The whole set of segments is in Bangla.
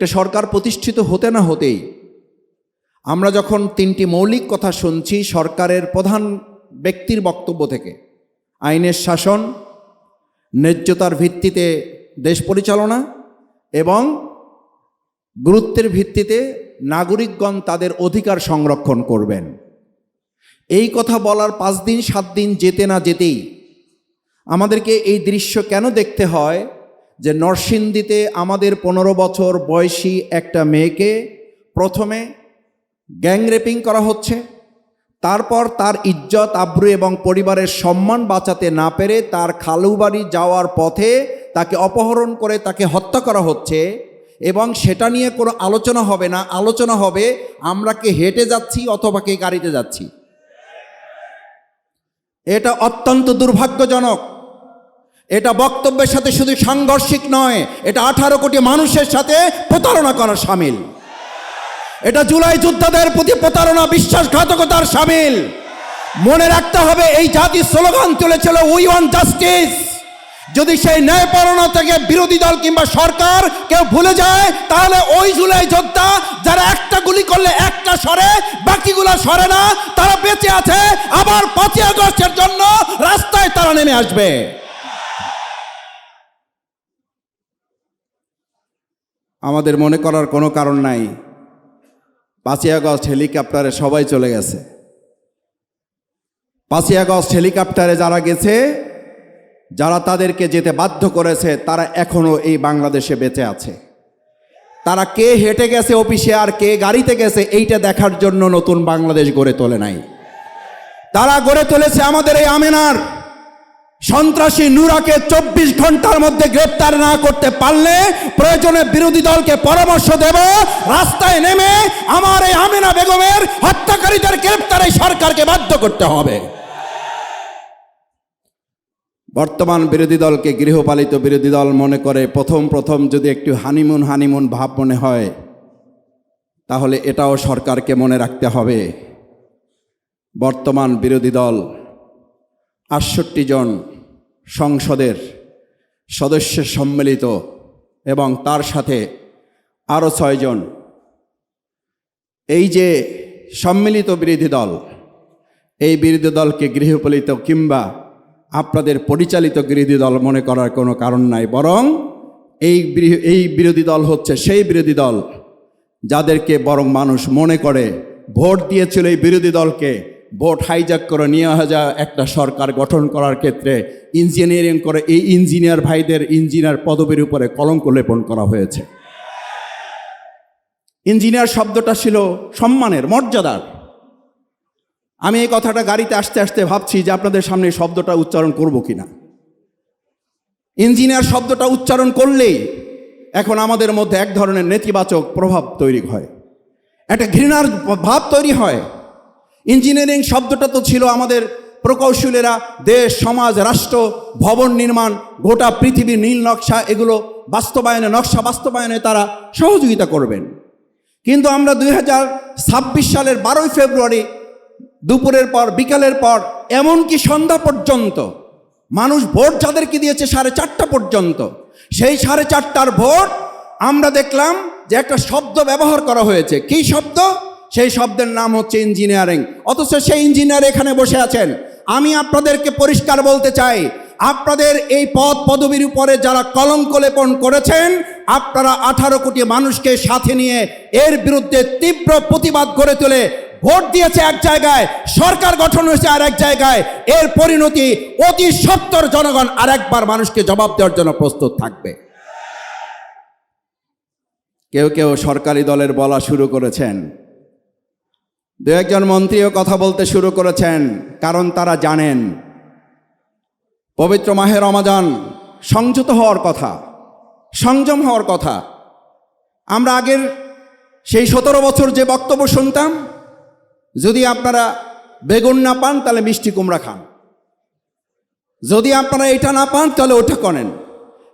একটা সরকার প্রতিষ্ঠিত হতে না হতেই আমরা যখন তিনটি মৌলিক কথা শুনছি সরকারের প্রধান ব্যক্তির বক্তব্য থেকে, আইনের শাসন, ন্যায্যতার ভিত্তিতে দেশ পরিচালনা এবং গুরুত্বের ভিত্তিতে নাগরিকগণ তাদের অধিকার সংরক্ষণ করবেন, এই কথা বলার 5 দিন 7 দিন যেতে না যেতেই আমাদেরকে এই দৃশ্য কেন দেখতে হয় যে নরসিংদীতে আমাদের 15 বছর বয়সী একটা মেয়েকে প্রথমে গ্যাং রেপিং করা হচ্ছে, তারপর তার ইজ্জত আবরু এবং পরিবারের সম্মান বাঁচাতে না পেরে তার খালু বাড়ি যাওয়ার পথে তাকে অপহরণ করে তাকে হত্যা করা হচ্ছে, এবং সেটা নিয়ে কোনো আলোচনা হবে না। আলোচনা হবে আমরা কে হেঁটে যাচ্ছি অথবা কে গাড়িতে যাচ্ছি। এটা অত্যন্ত দুর্ভাগ্যজনক। এটা বক্তব্যের সাথে শুধু সাংঘর্ষিক নয়, এটা 18 কোটি মানুষের সাথে প্রতারণা করার শামিল। এটা জুলাই যোদ্ধাদের প্রতি প্রতারণা, বিশ্বাসঘাতকতার শামিল। মনে রাখতে হবে এই জাতি স্লোগান তুলেছিল উই ওয়ান্ট জাস্টিস। যদি সেই ন্যায়পরায়ণ থেকে বিরোধী দল কিংবা সরকার কেউ ভুলে যায় তাহলে ওই জুলাই যোদ্ধা যারা একটা গুলি করলে একটা সরে বাকিগুলো সরে না, তারা বেঁচে আছে, আবার 5ই আগস্টের জন্য রাস্তায় তারা নেমে আসবে। আমাদের মনে করার কোনো কারণ নাই 5ই আগস্ট হেলিকপ্টারে সবাই চলে গেছে। 5ই আগস্ট হেলিকপ্টারে যারা গেছে, যারা তাদেরকে যেতে বাধ্য করেছে, তারা এখনো এই বাংলাদেশে বেঁচে আছে। তারা কে হেঁটে গেছে অফিসে আর কে গাড়িতে গেছে এইটা দেখার জন্য নতুন বাংলাদেশ গড়ে তোলে নাই। তারা গড়ে তুলেছে আমাদের এই আমেনার সন্ত্রাসী নুরাকে 24 ঘন্টার মধ্যে গ্রেপ্তার না করতে পারলে প্রয়োজনে বিরোধী দলকে পরামর্শ দেব, রাস্তায় নেমে আমার এই আমেনা বেগমের হত্যাকারীদের গ্রেপ্তারে সরকারকে বাধ্য করতে হবে। বর্তমান বিরোধী দলকে গৃহপালিত বিরোধী দল মনে করে প্রথম যদি একটু হানিমুন ভাব মনে হয়, তাহলে এটাও সরকারকে মনে রাখতে হবে বর্তমান বিরোধী দল 68 জন সংসদের সদস্য সম্মিলিত এবং তার সাথে আরও 6 জন, এই যে সম্মিলিত বিরোধী দল, এই বিরোধী দলকে গৃহপালিত কিংবা আপনাদের পরিচালিত বিরোধী দল মনে করার কোনো কারণ নাই। বরং এই বিরোধী দল হচ্ছে সেই বিরোধী দল যাদেরকে বরং মানুষ মনে করে ভোট দিয়েছিল এই বিরোধী দলকে, ভোট হাইজ্যাক করে নিয়ে যায় একটা সরকার গঠন করার ক্ষেত্রে ইঞ্জিনিয়ারিং করে এই ইঞ্জিনিয়ার ভাইদের ইঞ্জিনিয়ার পদবীর উপরে কলঙ্ক লেপন করা হয়েছে। ইঞ্জিনিয়ার শব্দটা ছিল সম্মানের, মর্যাদার। আমি এই কথাটা গাড়িতে আসতে আসতে ভাবছি যে আপনাদের সামনে শব্দটা উচ্চারণ করব কিনা। ইঞ্জিনিয়ার শব্দটা উচ্চারণ করলেই এখন আমাদের মধ্যে এক ধরনের নেতিবাচক প্রভাব তৈরি হয়, একটা ঘৃণার ভাব তৈরি হয়। ইঞ্জিনিয়ারিং শব্দটা তো ছিল আমাদের প্রকৌশলীরা দেশ, সমাজ, রাষ্ট্র, ভবন নির্মাণ, গোটা পৃথিবীর নীল নকশা, এগুলো বাস্তবায়নে, নকশা বাস্তবায়নে তারা সহযোগিতা করবেন। কিন্তু আমরা 2026 সালের 12ই ফেব্রুয়ারি দুপুরের পর, বিকালের পর, এমনকি সন্ধ্যা পর্যন্ত মানুষ ভোট যাদেরকে দিয়েছে 4:30 পর্যন্ত, সেই 4:30টার ভোট আমরা দেখলাম যে একটা শব্দ ব্যবহার করা হয়েছে। কী শব্দ? সেই শব্দের নাম হচ্ছে ইঞ্জিনিয়ারিং। অথচ সেই ইঞ্জিনিয়ার এখানে বসে আছেন। আমি আপনাদেরকে পরিষ্কার বলতে চাই, আপনাদের এই পদ পদবীর উপরে যারা কলঙ্ক লেপন করেছেন, আপনারা 18 কোটি মানুষকে সাথে নিয়ে এর বিরুদ্ধে তীব্র প্রতিবাদ গড়ে তুলে ভোট দিয়েছে এক জায়গায়, সরকার গঠন হয়েছে আর এক জায়গায়। এর পরিণতি অতি সত্বর জনগণ আর একবার মানুষকে জবাব দেওয়ার জন্য প্রস্তুত থাকবে। কেউ সরকারি দলের বলা শুরু করেছেন, 2-1 জন মন্ত্রীও কথা বলতে শুরু করেছেন, কারণ তারা জানেন পবিত্র মাহে রমাজান, সংযত হওয়ার কথা, সংযম হওয়ার কথা। আমরা আগের সেই 17 বছর যে বক্তব্য শুনতাম, যদি আপনারা বেগুন না পান তাহলে মিষ্টি কুমড়া খান, যদি আপনারা এটা না পান তাহলে ওটা করেন।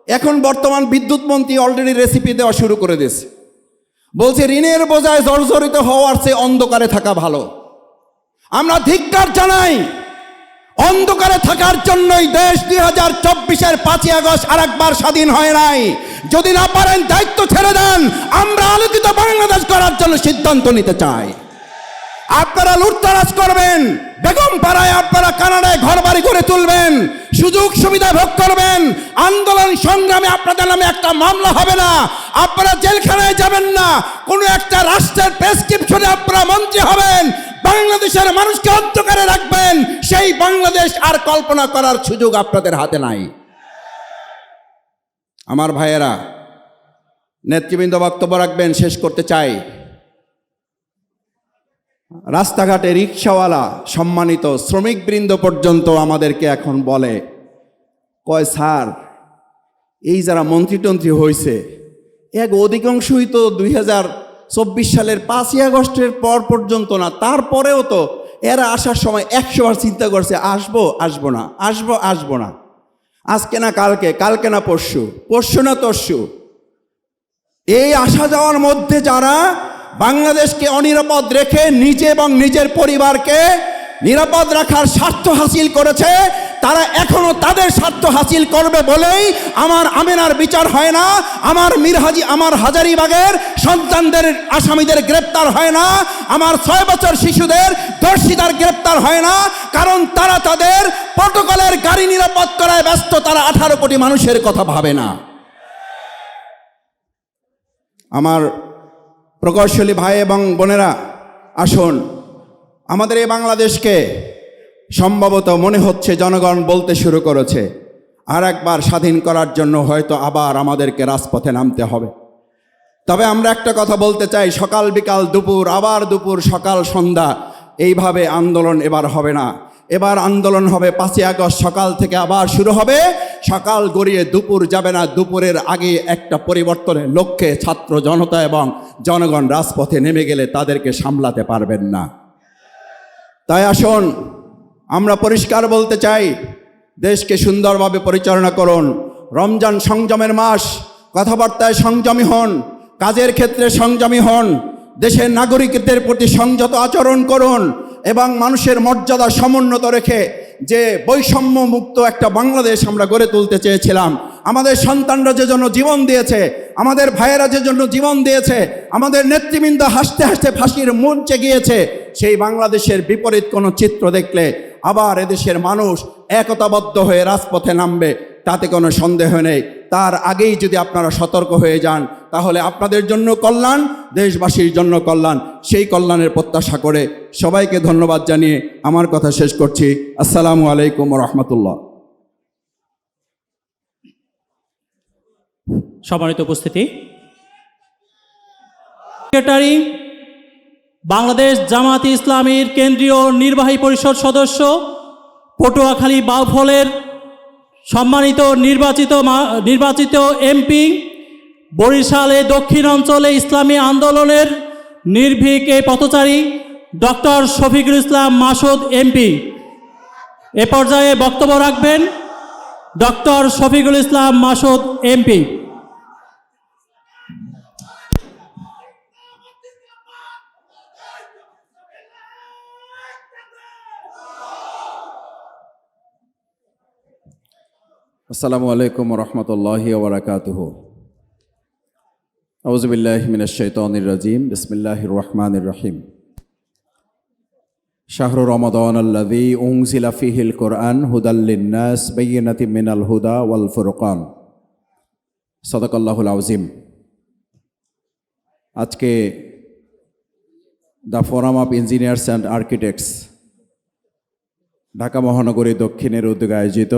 এখন বর্তমান বিদ্যুৎ মন্ত্রী অলরেডি রেসিপি দেওয়া শুরু করে দিয়েছে, বলছে ঋণের বোঝায় জর্জরিত হওয়ার চেয়ে অন্ধকারে থাকা ভালো। আমরা ধিক্কার জানাই অন্ধকারে থাকার জন্যই দেশ 2024-এর 5ই আগস্ট আরেকবার স্বাধীন হয় নাই। যদি না পারেন দায়িত্ব ছেড়ে দেন, আমরা আলোকিত বাংলাদেশ করার জন্য সিদ্ধান্ত নিতে চাই। আপনারা লুটতরাজ করবেন, বেগম পাড়ায় আপনারা কানাডায় ঘর বাড়ি করে তুলবেন, সুযোগ সুবিধা ভোগ করবেন, আন্দোলন সংগ্রামে আপনাদের নামে একটা মামলা হবে না, আপনারা জেলখানায় যাবেন না, কোনো একটা রাষ্ট্রের প্রেসক্রিপশনে আপনারা মন্ত্রী হবেন, বাংলাদেশের মানুষকে অন্ধকারে রাখবেন। সেই বাংলাদেশ আর কল্পনা করার সুযোগ আপনাদের হাতে নাই। আমার ভাইয়েরা, নেতৃবৃন্দ বক্তব্য রাখবেন, শেষ করতে চাই। রাস্তাঘাটে রিক্সাওয়ালা, সম্মানিত শ্রমিকবৃন্দ পর্যন্ত আমাদেরকে এখন বলে, কয় স্যার, এই যারা মন্ত্রী হয়েছে এক অধিকাংশই তো 2024 সালের 5ই আগস্টের পর পর্যন্ত না, তারপরেও তো এরা আসার সময় 100 বার চিন্তা করছে আসবো না, আজকে না কালকে, কালকে না পরশু, পরশু না তরশু। এই আসা যাওয়ার মধ্যে যারা বাংলাদেশকে অনিরাপদ রেখে নিজে এবং নিজের পরিবারকে নিরাপদ রাখার স্বার্থ হাসিল করেছে, তারা এখনো তাদের স্বার্থ হাসিল করবে বলেই আমার আমেনার বিচার হয় না, আমার হাজারীবাগের সন্তানদের আসামিদের গ্রেপ্তার হয় না, আমার 6 বছর শিশুদের দর্শিতার গ্রেপ্তার হয় না, কারণ তারা তাদের প্রটোকলের গাড়ি নিরাপদ করায় ব্যস্ত, তারা 18 কোটি মানুষের কথা ভাবে না। আমার প্রকৌশলী ভাই এবং বোনেরা, আসুন, আমাদের এই বাংলাদেশকে সম্ভবত মনে হচ্ছে জনগণ বলতে শুরু করেছে আর একবার স্বাধীন করার জন্য হয়তো আবার আমাদেরকে রাজপথে নামতে হবে। তবে আমরা একটা কথা বলতে চাই, সকাল বিকাল দুপুর, আবার দুপুর সকাল সন্ধ্যা, এইভাবে আন্দোলন এবার হবে না। এবার আন্দোলন হবে 5ই আগস্ট সকাল থেকে আবার শুরু হবে, সকাল গড়িয়ে দুপুর যাবে না, দুপুরের আগে একটা পরিবর্তনের লক্ষ্যে ছাত্র জনতা এবং জনগণ রাজপথে নেমে গেলে তাদেরকে সামলাতে পারবেন না। তাই আসুন, আমরা পরিষ্কার বলতে চাই, দেশকে সুন্দরভাবে পরিচালনা করুন। রমজান সংযমের মাস, কথাবার্তায় সংযমী হন, কাজের ক্ষেত্রে সংযমী হন, দেশের নাগরিকদের প্রতি সংযত আচরণ করুন এবং মানুষের মর্যাদা সমুন্নত রেখে যে বৈষম্য মুক্ত একটা বাংলাদেশ আমরা গড়ে তুলতে চেয়েছিলাম, আমাদের সন্তানরা যে জন্য জীবন দিয়েছে, আমাদের ভাইয়েরা যে জন্য জীবন দিয়েছে, আমাদের নেতৃবৃন্দ হাসতে হাসতে ফাঁসির মঞ্চে গিয়েছে, সেই বাংলাদেশের বিপরীত কোনো চিত্র দেখলে আবার এদেশের মানুষ একতাবদ্ধ হয়ে রাজপথে নামবে, তাতে কোনো সন্দেহ নেই। তার আগেই যদি আপনারা সতর্ক হয়ে যান, তাহলে আপনাদের জন্য কল্যাণ, দেশবাসীর জন্য কল্যাণ। সেই কল্যাণের প্রত্যাশা করে সবাইকে ধন্যবাদ জানিয়ে আমার কথা শেষ করছি। আসসালামু আলাইকুম ওয়া রাহমাতুল্লাহ। সম্মানিত উপস্থিতি, সেক্রেটারি, বাংলাদেশ জামায়াতে ইসলামীর কেন্দ্রীয় নির্বাহী পরিষদ সদস্য, পটুয়াখালী বাউফলের সম্মানিত নির্বাচিত এমপি, বরিশালে দক্ষিণ অঞ্চলে ইসলামী আন্দোলনের নির্ভীক এই পথচারী ডক্টর শফিকুল ইসলাম মাসুদ এমপি। এ পর্যায়ে বক্তব্য রাখবেন ডক্টর শফিকুল ইসলাম মাসুদ এমপি। আসসালামু আলাইকুম ওয়া রাহমাতুল্লাহি ওয়া বারাকাতুহু। আউযু বিল্লাহি মিনাশ শাইতানির রাজীম। বিসমিল্লাহির রহমানির রহিম। শাহরু রমাদানাল্লাযী উনজিলা ফীহিল কুরআন হুদাল লিন-নাস বায়্যিনাতিম মিনাল হুদা ওয়াল ফুরকান। সাদাকাল্লাহুল আযীম। আজকে the forum of engineers and architects Dhaka মহানগরী দক্ষিণের উদ্যোগে আয়োজিত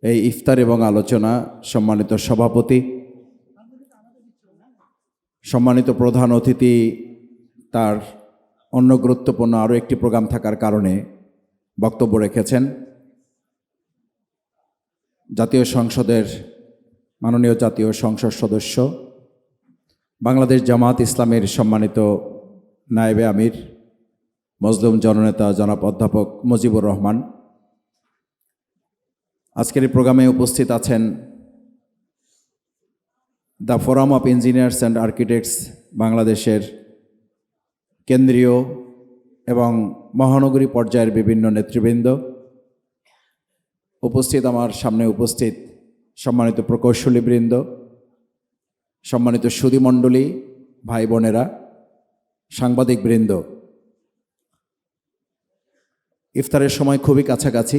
এই ইফতার এবং আলোচনা, সম্মানিত সভাপতি, সম্মানিত প্রধান অতিথি, তার অন্য গুরুত্বপূর্ণ আরও একটি প্রোগ্রাম থাকার কারণে বক্তব্য রেখেছেন। জাতীয় সংসদের মাননীয় জাতীয় সংসদ সদস্য, বাংলাদেশ জামায়াত ইসলামীর সম্মানিত নায়েবে আমির, মজলুম জননেতা জনাব অধ্যাপক মুজিবুর রহমান, আজকের এই প্রোগ্রামে উপস্থিত আছেন the forum of engineers and architects বাংলাদেশের কেন্দ্রীয় এবং মহানগরী পর্যায়ের বিভিন্ন নেতৃবৃন্দ, উপস্থিত আমার সামনে উপস্থিত সম্মানিত প্রকৌশলীবৃন্দ, সম্মানিত সুধীমণ্ডলী, ভাই বোনেরা, সাংবাদিকবৃন্দ, ইফতারের সময় খুবই কাছাকাছি,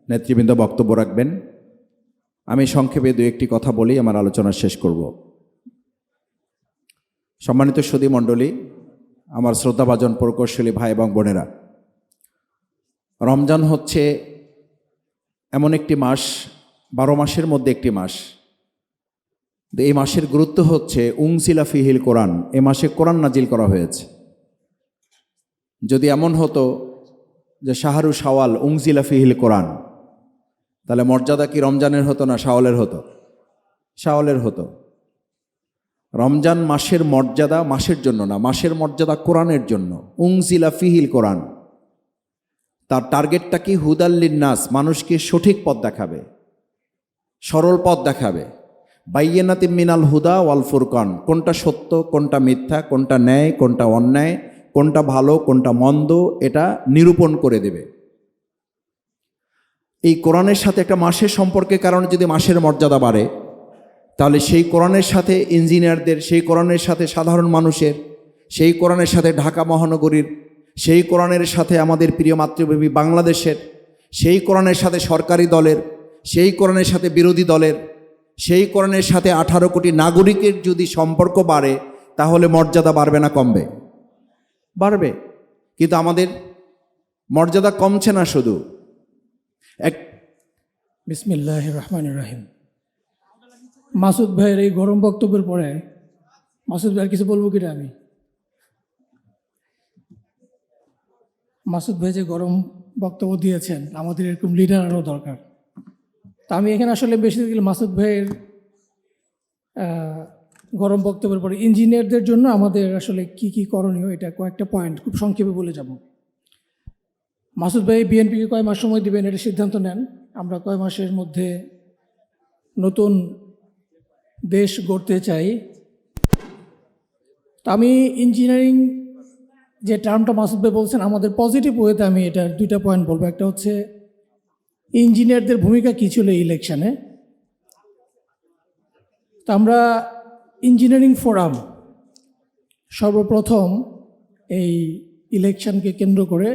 নেতৃবৃন্দ বক্তব্য রাখবেন। আমি সংক্ষেপে দু একটি কথা বলি, আমার আলোচনা শেষ করব। সম্মানিত সুধীমণ্ডলী, আমার শ্রদ্ধাভাজন প্রকৌশলী ভাই এবং বোনেরা, রমজান হচ্ছে এমন একটি মাস, 12 মাসের মধ্যে একটি মাস। এই মাসের গুরুত্ব হচ্ছে উনজিলা ফিহিল কোরআন, এ মাসে কোরআন নাজিল করা হয়েছে। যদি এমন হতো যে শাহরু শাওয়াল উনজিলা ফিহিল কোরআন, তাহলে মর্যাদা কি রমজানের হতো না শাওয়ালের হতো? শাওয়ালের হতো। রমজান মাসের মর্যাদা মাসের জন্য না, মাসের মর্যাদা কোরআনের জন্য। উনজিলা ফিহিল কোরআন, তার টার্গেটটা কি? হুদাল্লিন নাস, মানুষকে সঠিক পথ দেখাবে, সরল পথ দেখাবে। বাইয়িনাতিম মিনাল হুদা ওয়াল ফুরকান, কোনটা সত্য, কোনটা মিথ্যা, কোনটা ন্যায়, কোনটা অন্যায়, কোনটা ভালো, কোনটা মন্দ, এটা নিরূপণ করে দেবে। এই কোরআনের সাথে একটা মাসের সম্পর্কের কারণে যদি মাসের মর্যাদা বাড়ে, তাহলে সেই কোরআনের সাথে ইঞ্জিনিয়ারদের, সেই কোরআনের সাথে সাধারণ মানুষের, সেই কোরআনের সাথে ঢাকা মহানগরীর, সেই কোরআনের সাথে আমাদের প্রিয় মাতৃভূমি বাংলাদেশের, সেই কোরআনের সাথে সরকারি দলের, সেই কোরআনের সাথে বিরোধী দলের, সেই কোরআনের সাথে 18 কোটি নাগরিকের যদি সম্পর্ক বাড়ে, তাহলে মর্যাদা বাড়বে না কমবে? বাড়বে। কিন্তু আমাদের মর্যাদা কমছে না, শুধু এক বিসমিল্লাহির রহমানির রহিম। মাসুদ ভাইয়ের এই গরম বক্তব্যের পরে মাসুদ ভাইয়ের কিছু বলবো কিনা আমি? মাসুদ ভাই যে গরম বক্তব্য দিয়েছেন, আমাদের এরকম লিডার আরও দরকার। তা আমি এখানে আসলে বেশি দিকে মাসুদ ভাইয়ের গরম বক্তব্যের পরে ইঞ্জিনিয়ারদের জন্য আমাদের আসলে কি কি করণীয়, এটা কয়েকটা পয়েন্ট খুব সংক্ষেপে বলে যাব। মাসুদ ভাই বিএনপিকে কয় মাস সময় দিবেন এটা সিদ্ধান্ত নেন। আমরা কয় মাসের মধ্যে নতুন দেশ গড়তে চাই। তা আমি ইঞ্জিনিয়ারিং যে টার্মটা মাসুদ ভাই বলছেন, আমাদের পজিটিভ ওয়েতে আমি এটার 2টা পয়েন্ট বলবো। একটা হচ্ছে ইঞ্জিনিয়ারদের ভূমিকা কী ছিল এই ইলেকশানে। তা আমরা ইঞ্জিনিয়ারিং ফোরাম সর্বপ্রথম এই ইলেকশনকে কেন্দ্র করে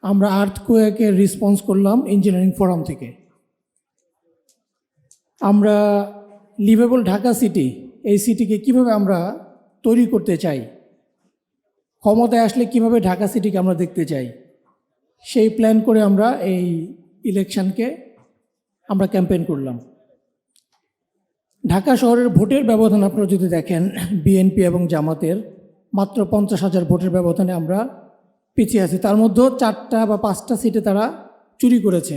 আমরা আর্থকোয়েকের রেসপন্স করলাম ইঞ্জিনিয়ারিং ফোরাম থেকে। আমরা লিভেবল ঢাকা সিটি, এই সিটিকে কিভাবে আমরা তৈরি করতে চাই, ক্ষমতায় আসলে কিভাবে ঢাকা সিটিকে আমরা দেখতে চাই, সেই প্ল্যান করে আমরা এই ইলেকশনকে আমরা ক্যাম্পেইন করলাম। ঢাকা শহরের ভোটের ব্যবধান আপনারা যদি দেখেন, বিএনপি এবং জামাতের মাত্র 50,000 ভোটের ব্যবধানে আমরা পিছিয়ে আছি। তার মধ্যেও 4টা বা 5টা সিটে তারা চুরি করেছে,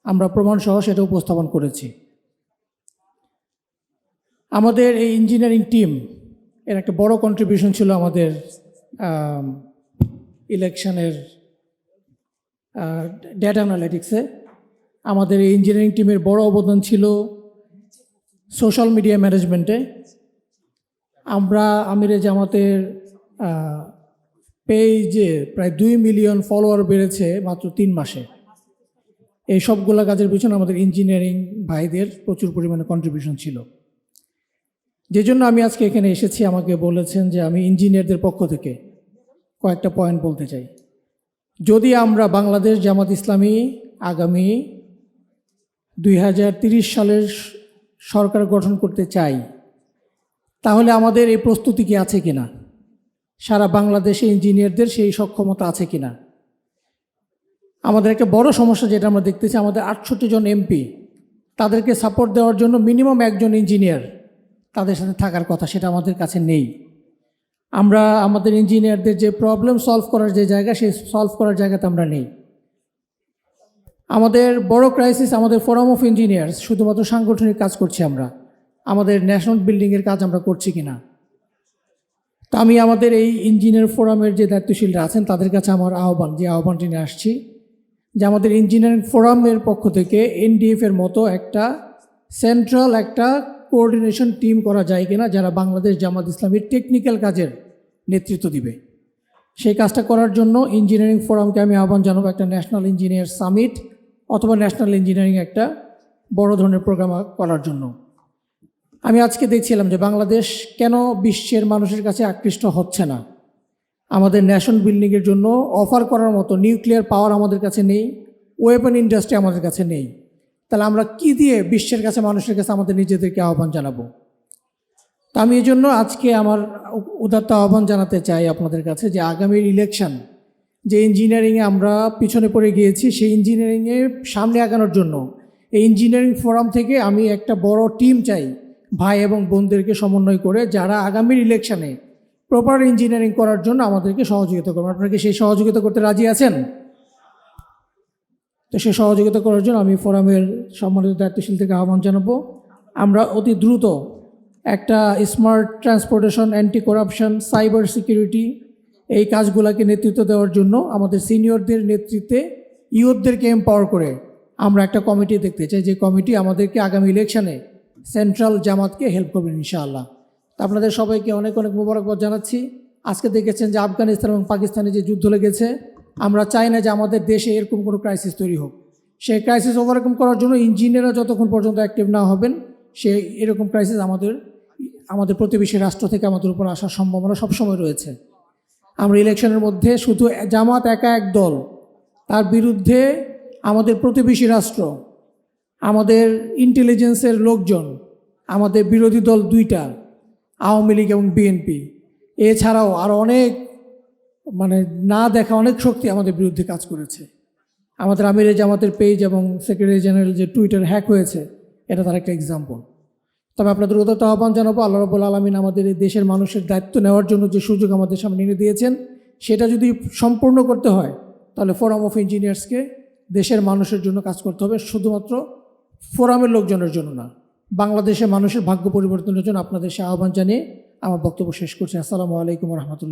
আমরা প্রমাণসহ সেটা উপস্থাপন করেছি। আমাদের এই ইঞ্জিনিয়ারিং টিম এর একটা বড় কন্ট্রিবিউশন ছিল আমাদের ইলেকশনের ডেটা অ্যানালিটিক্সে। আমাদের এই ইঞ্জিনিয়ারিং টিমের বড় অবদান ছিল সোশ্যাল মিডিয়া ম্যানেজমেন্টে। আমরা আমিরে জামাতের পেজে প্রায় 2 মিলিয়ন ফলোয়ার বেড়েছে মাত্র 3 মাসে। এই সবগুলো কাজের পিছনে আমাদের ইঞ্জিনিয়ারিং ভাইদের প্রচুর পরিমাণে কন্ট্রিবিউশন ছিল। যে জন্য আমি আজকে এখানে এসেছি, আমাকে বলেছেন যে আমি ইঞ্জিনিয়ারদের পক্ষ থেকে কয়েকটা পয়েন্ট বলতে চাই। যদি আমরা বাংলাদেশ জামাত ইসলামী আগামী 2030 সালের সরকার গঠন করতে চাই, তাহলে আমাদের এই প্রস্তুতি কি আছে কিনা, সারা বাংলাদেশে ইঞ্জিনিয়ারদের সেই সক্ষমতা আছে কিনা। আমাদের একটা বড় সমস্যা যেটা আমরা দেখতেছি, আমাদের 68 জন এমপি, তাদেরকে সাপোর্ট দেওয়ার জন্য মিনিমাম একজন ইঞ্জিনিয়ার তাদের সাথে থাকার কথা, সেটা আমাদের কাছে নেই। আমরা আমাদের ইঞ্জিনিয়ারদের যে প্রবলেম সলভ করার যে জায়গা, সেই সলভ করার জায়গাতে আমরা নেই। আমাদের বড় ক্রাইসিস, আমাদের ফোরাম অফ ইঞ্জিনিয়ার্স শুধুমাত্র সাংগঠনিক কাজ করছি আমরা, আমাদের ন্যাশনাল বিল্ডিংয়ের কাজ আমরা করছি কিনা। তা আমি আমাদের এই ইঞ্জিনিয়ার ফোরামের যে দায়িত্বশীলরা আছেন তাদের কাছে আমার আহ্বান, যে আহ্বানটি নিয়ে আসছি, যে আমাদের ইঞ্জিনিয়ারিং ফোরামের পক্ষ থেকে এনডিএফের মতো একটা সেন্ট্রাল একটা কোঅর্ডিনেশন টিম করা যায় কিনা, যারা বাংলাদেশ জামাত ইসলামীর টেকনিক্যাল কাজের নেতৃত্ব দিবে। সেই কাজটা করার জন্য ইঞ্জিনিয়ারিং ফোরামকে আমি আহ্বান জানাবো একটা ন্যাশনাল ইঞ্জিনিয়ার সামিট অথবা ন্যাশনাল ইঞ্জিনিয়ারিং একটা বড় ধরনের প্রোগ্রাম করার জন্য। আমি আজকে দেখছিলাম যে বাংলাদেশ কেন বিশ্বের মানুষের কাছে আকৃষ্ট হচ্ছে না। আমাদের ন্যাশন বিল্ডিংয়ের জন্য অফার করার মতো নিউক্লিয়ার পাওয়ার আমাদের কাছে নেই, ওয়েপন ইন্ডাস্ট্রি আমাদের কাছে নেই। তাহলে আমরা কি দিয়ে বিশ্বের কাছে মানুষের কাছে আমাদের নিজেদেরকে আহ্বান জানাবো? তা আমি এই জন্য আজকে আমার উদাত্ত আহ্বান জানাতে চাই আপনাদের কাছে যে আগামীর ইলেকশন যে ইঞ্জিনিয়ারিংয়ে আমরা পিছনে পড়ে গিয়েছি, সেই ইঞ্জিনিয়ারিংয়ে সামনে আগানোর জন্য এই ইঞ্জিনিয়ারিং ফোরাম থেকে আমি একটা বড় টিম চাই, ভাই এবং বোনদেরকে সমন্বয় করে, যারা আগামীর ইলেকশনে প্রপার ইঞ্জিনিয়ারিং করার জন্য আমাদেরকে সহযোগিতা করবেন। আপনারা কি সেই সহযোগিতা করতে রাজি আছেন? তো সেই সহযোগিতা করার জন্য আমি ফোরামের সম্মানিত দায়িত্বশীল থেকে আহ্বান জানাবো আমরা অতি দ্রুত একটা smart transportation, anti corruption, cyber security এই কাজগুলোকে নেতৃত্ব দেওয়ার জন্য আমাদের সিনিয়রদের নেতৃত্বে ইউথদেরকে এম্পাওয়ার করে আমরা একটা কমিটি দেখতে চাই, যে কমিটি আমাদেরকে আগামী ইলেকশনে সেন্ট্রাল জামাতকে হেল্প করবেন ইনশাআল্লাহ। তা আপনাদের সবাইকে অনেক অনেক মোবারকবাদ জানাচ্ছি। আজকে দেখেছেন যে আফগানিস্তান এবং পাকিস্তানে যে যুদ্ধ লেগেছে, আমরা চাই না যে আমাদের দেশে এরকম কোনো ক্রাইসিস তৈরি হোক। সেই ক্রাইসিস ওভারকাম করার জন্য ইঞ্জিনিয়াররা যতক্ষণ পর্যন্ত অ্যাক্টিভ না হবেন, সেই এরকম ক্রাইসিস আমাদের প্রতিবেশী রাষ্ট্র থেকে আমাদের উপর আসার সম্ভাবনা সবসময় রয়েছে। আমরা ইলেকশনের মধ্যে শুধু জামাত একা এক দল, তার বিরুদ্ধে আমাদের প্রতিবেশী রাষ্ট্র, আমাদের ইন্টেলিজেন্সের লোকজন, আমাদের বিরোধী দল দুইটা, আওয়ামী লীগ এবং বিএনপি, এছাড়াও আরও অনেক না দেখা অনেক শক্তি আমাদের বিরুদ্ধে কাজ করেছে। আমাদের আমিরে জামাতের পেজ এবং সেক্রেটারি জেনারেল যে টুইটার হ্যাক হয়েছে, এটা তার একটা এক্সাম্পল। তবে আপনাদের উদাত্ত আহ্বান জানাবো, আল্লাহ রাব্বুল আলামিন আমাদের এই দেশের মানুষের দায়িত্ব নেওয়ার জন্য যে সুযোগ আমাদের সামনে এনে দিয়েছেন, সেটা যদি সম্পূর্ণ করতে হয় তাহলে ফোরাম অফ ইঞ্জিনিয়ার্সকে দেশের মানুষের জন্য কাজ করতে হবে, শুধুমাত্র ফোরামের লোকজনের জন্য না। বাংলাদেশের মানুষের ভাগ্য পরিবর্তনের জন্য আপনাদের সে আহ্বান জানিয়ে আমার বক্তব্য শেষ করছি। আসসালামু আলাইকুম রহমতুল্লাহ।